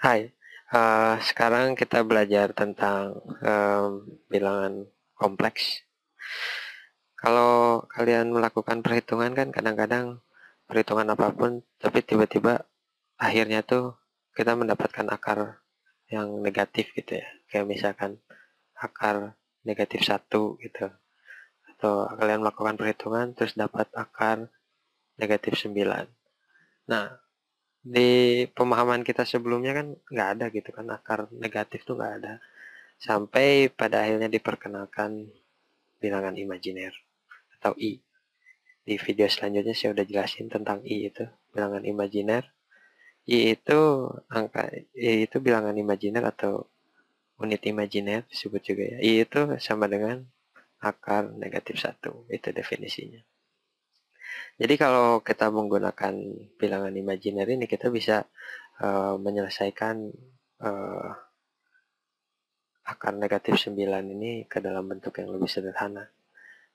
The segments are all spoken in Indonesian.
Hai, sekarang kita belajar tentang bilangan kompleks. Kalau kalian melakukan perhitungan kan kadang-kadang perhitungan apapun, tapi tiba-tiba akhirnya tuh kita mendapatkan akar yang negatif gitu ya. Kayak misalkan akar negatif 1 gitu. Atau kalian melakukan perhitungan terus dapat akar negatif 9. Nah, di pemahaman kita sebelumnya kan nggak ada gitu kan, akar negatif tuh nggak ada. Sampai pada akhirnya diperkenalkan bilangan imajiner atau I. Di video selanjutnya saya udah jelasin tentang I itu, bilangan imajiner. I itu angka I itu bilangan imajiner atau unit imajiner disebut juga ya. I itu sama dengan akar negatif 1. Itu definisinya. Jadi kalau kita menggunakan bilangan imajiner ini kita bisa menyelesaikan uh, akar negatif 9 ini ke dalam bentuk yang lebih sederhana.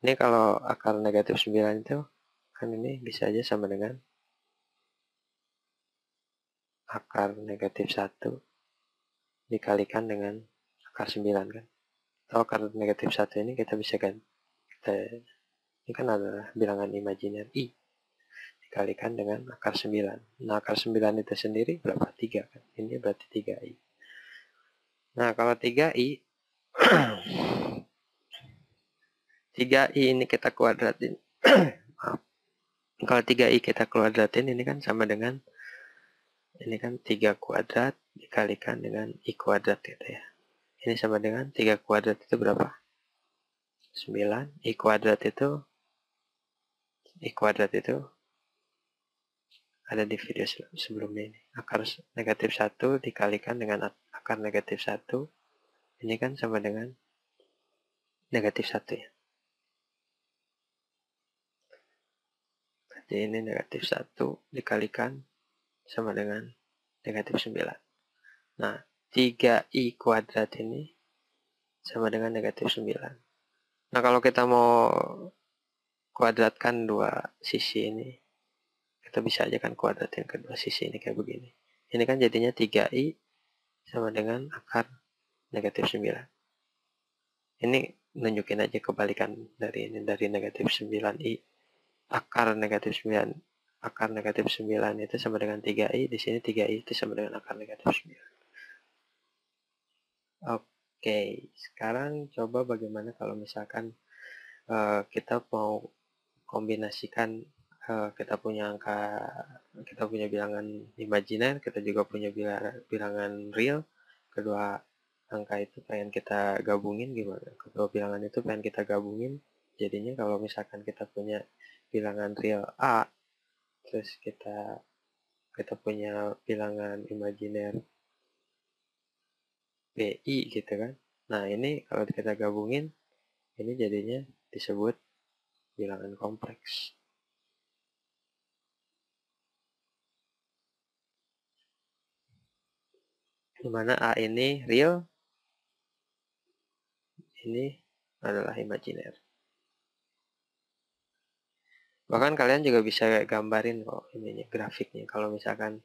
Ini kalau akar negatif 9 itu kan ini bisa aja sama dengan akar negatif 1 dikalikan dengan akar 9 kan. Atau akar negatif 1 ini kita bisa ganti. Ini kan adalah bilangan imajiner I dikalikan dengan akar 9. Nah, akar 9 itu sendiri berapa? 3 kan. Ini berarti 3I. Nah, kalau 3I 3I ini kita kuadratin. Maaf. Kalau 3I kita kuadratin ini kan sama dengan ini kan 3 kuadrat dikalikan dengan I kuadrat gitu ya. Ini sama dengan 3 kuadrat itu berapa? 9. I kuadrat itu ada di video sebelumnya ini. Akar negatif 1 dikalikan dengan akar negatif 1. Ini kan sama dengan negatif 1 ya. Jadi ini negatif 1 dikalikan sama dengan negatif 9. Nah, 3I kuadrat ini sama dengan negatif 9. Nah, kalau kita mau kuadratkan dua sisi ini, kita bisa aja kan kuadratin kedua sisi ini kayak begini. Ini kan jadinya 3I sama dengan akar negatif 9. Ini nunjukin aja kebalikan dari ini, dari negatif 9I. Akar negatif 9 itu sama dengan 3I, di sini 3I itu sama dengan akar negatif 9. Oke, sekarang coba bagaimana kalau misalkan kita mau kombinasikan kita punya bilangan imajiner, kita juga punya bilangan real. Kedua angka itu pengen kita gabungin gimana? Kedua bilangan itu pengen kita gabungin. Jadinya kalau misalkan kita punya bilangan real A, terus kita punya bilangan imajiner BI gitu kan. Nah, ini kalau kita gabungin, ini jadinya disebut bilangan kompleks. Dimana A ini real, ini adalah imajiner. Bahkan kalian juga bisa gambarin kok ininya, grafiknya. Kalau misalkan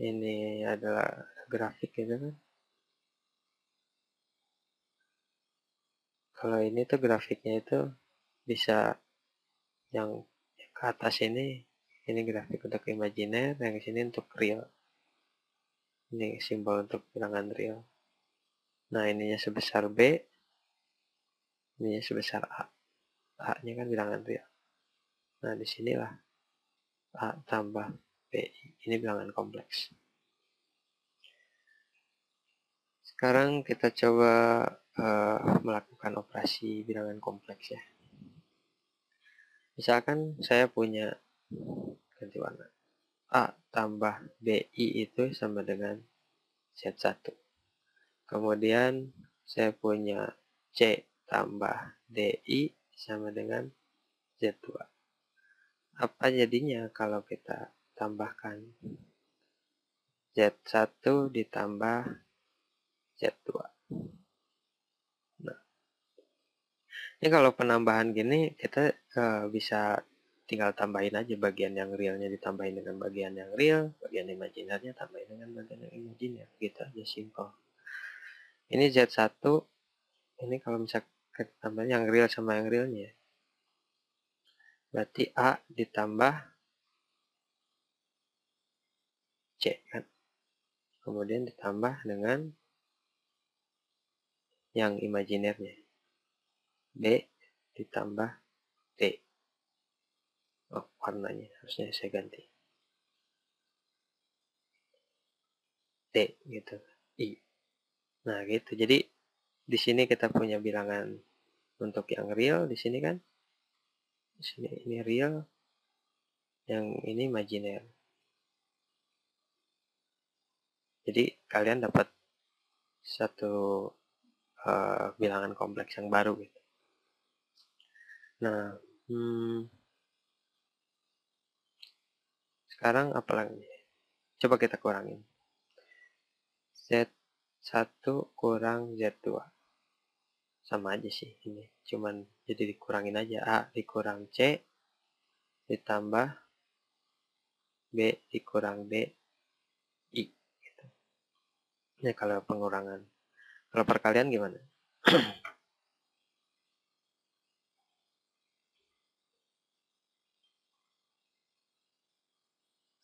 ini adalah grafik gitu kan. Kalau ini tuh grafiknya itu bisa yang ke atas ini grafik untuk imajiner, yang di sini untuk real. Ini simbol untuk bilangan real. Nah, ininya sebesar B, ininya sebesar A. A-nya kan bilangan real. Nah, disinilah A tambah BI. Ini bilangan kompleks. Sekarang kita coba melakukan operasi bilangan kompleks ya. Misalkan saya punya ganti warna. A tambah BI itu sama dengan Z1. Kemudian saya punya C tambah DI sama dengan Z2. Apa jadinya kalau kita tambahkan Z1 ditambah Z2? Nah, ini kalau penambahan gini kita bisa tinggal tambahin aja bagian yang realnya ditambahin dengan bagian yang real, bagian imajinernya tambahin dengan bagian yang imajiner, gitu aja, simple. Ini Z1, ini kalau misalkan tambahnya yang real sama yang realnya, berarti A ditambah C kan, kemudian ditambah dengan yang imajinernya, B ditambah T. Oh, warnanya harusnya saya ganti T gitu, I. Nah gitu, jadi di sini kita punya bilangan untuk yang real di sini kan, di sini ini real, yang ini imajiner. Jadi kalian dapat satu bilangan kompleks yang baru gitu. Nah, sekarang apa lagi? Coba kita kurangin. Z1 kurang Z2. Sama aja sih ini. Cuman jadi dikurangin aja. A dikurang C ditambah B dikurang D I. Gitu. Ini kalau pengurangan. Kalau perkalian gimana?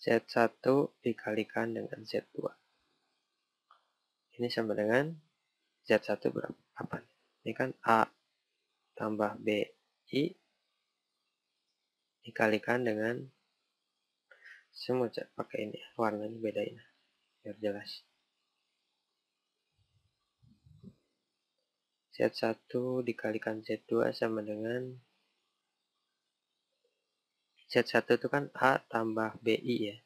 Z1 dikalikan dengan Z2. Ini sama dengan Z1 berapa? Apa? Ini kan A tambah B I dikalikan dengan, saya mau pakai ini warnanya bedain biar jelas. Z1 dikalikan Z2 sama dengan Z1 itu kan A tambah BI ya,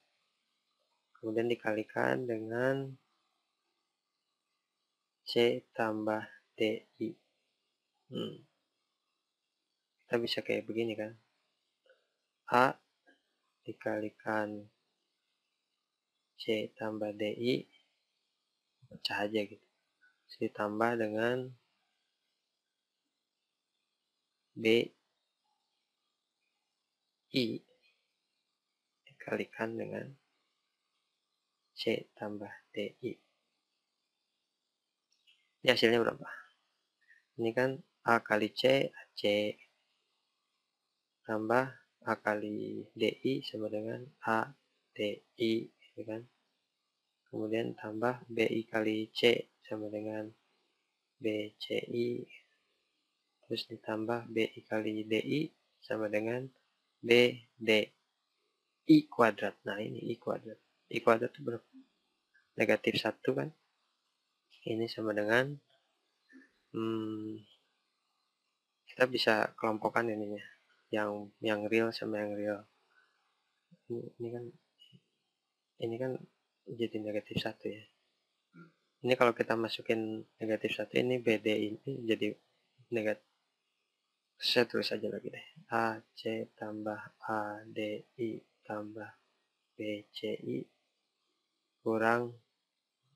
kemudian dikalikan dengan C tambah DI. Kita bisa kayak begini kan, A dikalikan C tambah DI, pecah aja gitu, ditambah dengan BI dikalikan dengan C tambah DI. Ini hasilnya berapa? Ini kan A kali C, C tambah A kali DI sama dengan A DI, gitu kan. Kemudian tambah BI kali C sama dengan BCI, terus ditambah BI kali DI sama dengan BDI kuadrat. Nah ini I kuadrat. I kuadrat itu berapa? Negatif 1 kan. Ini sama dengan kita bisa kelompokkan ininya, yang real sama yang real. Ini kan jadi negatif 1 ya. Ini kalau kita masukin negatif 1, ini BD ini jadi negatif. Saya tulis aja lagi deh. AC tambah ADI tambah BCI kurang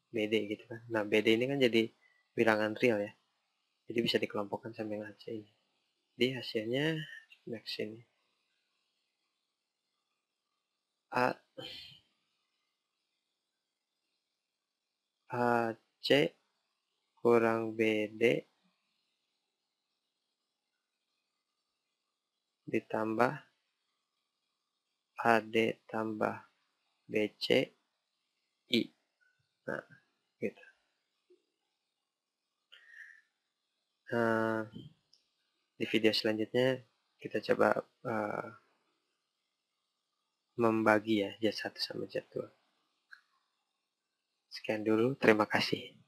BD gitu kan. Nah, BD ini kan jadi bilangan real ya. Jadi bisa dikelompokkan sama yang AC ini. Jadi hasilnya next ini. AC kurang BD ditambah AD tambah BCI. Nah, gitu. Di video selanjutnya kita coba membagi ya Z1 sama Z2. Sekian dulu, terima kasih.